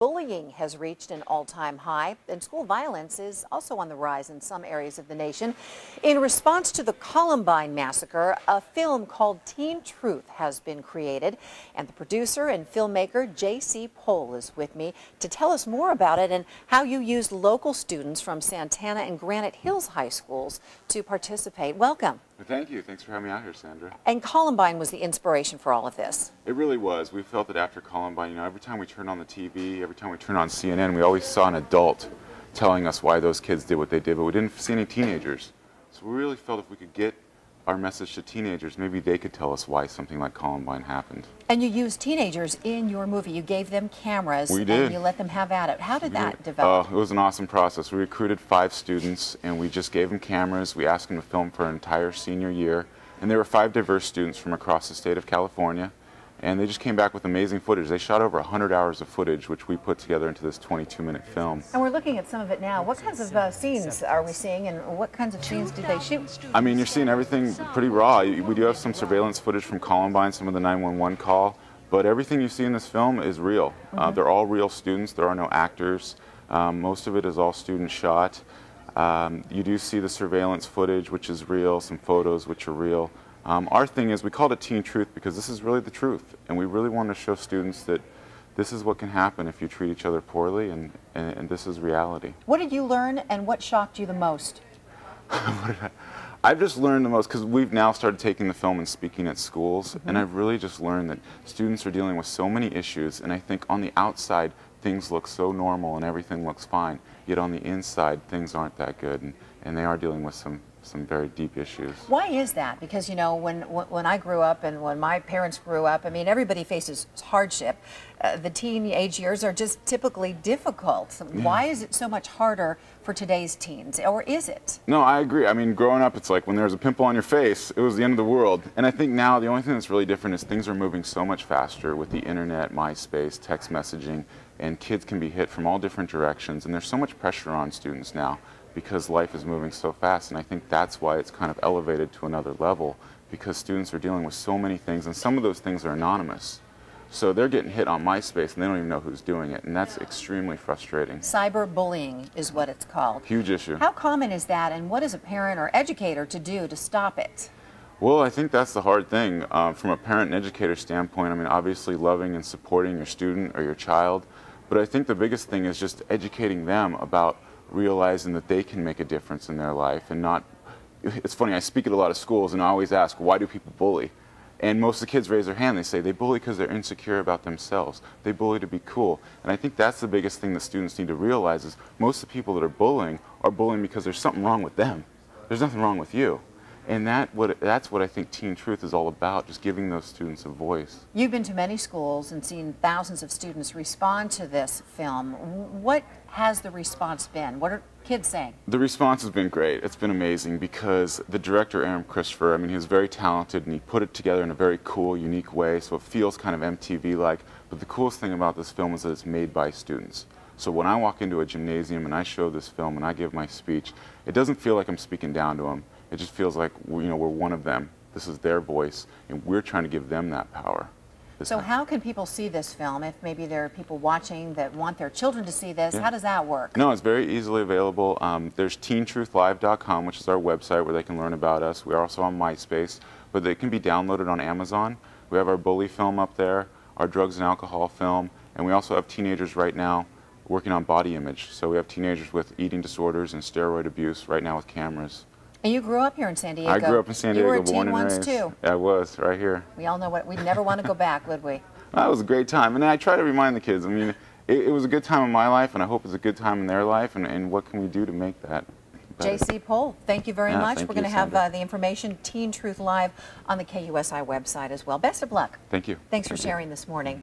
Bullying has reached an all-time high, and school violence is also on the rise in some areas of the nation. In response to the Columbine massacre, a film called Teen Truth has been created, and the producer and filmmaker JC Pohl is with me to tell us more about it and how you used local students from Santana and Granite Hills high schools to participate. Welcome. Thank you. Thanks for having me out here, Sandra. And Columbine was the inspiration for all of this. It really was. We felt that after Columbine, every time we turned on the TV, every time we turned on CNN, we always saw an adult telling us why those kids did what they did, but we didn't see any teenagers. So we really felt if we could get our message to teenagers, maybe they could tell us why something like Columbine happened. And you used teenagers in your movie. You gave them cameras. We did. And you let them have at it. How did that develop? It was an awesome process. We recruited 5 students, and we just gave them cameras. We asked them to film for an entire senior year. And there were 5 diverse students from across the state of California. And they just came back with amazing footage. They shot over 100 hours of footage, which we put together into this 22-minute film. And we're looking at some of it now. What kinds of scenes are we seeing, and what kinds of scenes did they shoot? I mean, you're seeing everything pretty raw. We do have some surveillance footage from Columbine, some of the 911 call, but everything you see in this film is real. They're all real students. There are no actors. Most of it is all student shot. You do see the surveillance footage, which is real, some photos, which are real. Our thing is, we called it Teen Truth because this is really the truth, and we really want to show students that this is what can happen if you treat each other poorly, and this is reality. What did you learn, and what shocked you the most? I've just learned the most because we've now started taking the film and speaking at schools, and I've really just learned that students are dealing with so many issues, and I think on the outside things look so normal and everything looks fine, yet on the inside things aren't that good, and they are dealing with some very deep issues. Why is that? Because, you know, when I grew up and when my parents grew up, I mean, everybody faces hardship. The teenage years are just typically difficult. Why is it so much harder for today's teens, or is it? No, I agree. I mean, growing up, it's like when there was a pimple on your face, it was the end of the world. And I think now the only thing that's really different is things are moving so much faster with the internet, MySpace, text messaging, and kids can be hit from all different directions. And there's so much pressure on students now because life is moving so fast, and I think that's why it's kind of elevated to another level, because students are dealing with so many things, and some of those things are anonymous. So they're getting hit on MySpace, and they don't even know who's doing it, and that's extremely frustrating. Cyberbullying is what it's called. Huge issue. How common is that, and what is a parent or educator to do to stop it? Well, I think that's the hard thing. From a parent and educator standpoint, I mean, obviously loving and supporting your student or your child, but I think the biggest thing is just educating them about realizing that they can make a difference in their life and not. It's funny, I speak at a lot of schools and I always ask, why do people bully? And most of the kids raise their hand. They say they bully because they're insecure about themselves. They bully to be cool. And I think that's the biggest thing that students need to realize is most of the people that are bullying because there's something wrong with them. There's nothing wrong with you. And that's what I think Teen Truth is all about, just giving those students a voice. You've been to many schools and seen thousands of students respond to this film. What has the response been? What are kids saying? The response has been great. It's been amazing because the director, Aaron Christopher, I mean, he was very talented and he put it together in a very cool, unique way, so it feels kind of MTV-like. But the coolest thing about this film is that it's made by students. So when I walk into a gymnasium and I show this film and I give my speech, it doesn't feel like I'm speaking down to them. It just feels like we're one of them. This is their voice, and we're trying to give them that power. So how can people see this film if maybe there are people watching that want their children to see this? How does that work? No, it's very easily available. There's teentruthlive.com, which is our website where they can learn about us. We're also on MySpace, but they can be downloaded on Amazon. We have our bully film up there, our drugs and alcohol film, and we also have teenagers right now working on body image. So we have teenagers with eating disorders and steroid abuse right now with cameras. And you grew up here in San Diego. I grew up in San Diego, born and raised. You were a teen once too. Yeah, I was, right here. We all know we'd never want to go back, would we? That was a great time, and I try to remind the kids. I mean, it was a good time in my life, and I hope it's a good time in their life, and what can we do to make that better? JC Pohl, thank you very much. We're going to have Sandra. the information, Teen Truth Live, on the KUSI website as well. Best of luck. Thank you. Thanks for sharing this morning.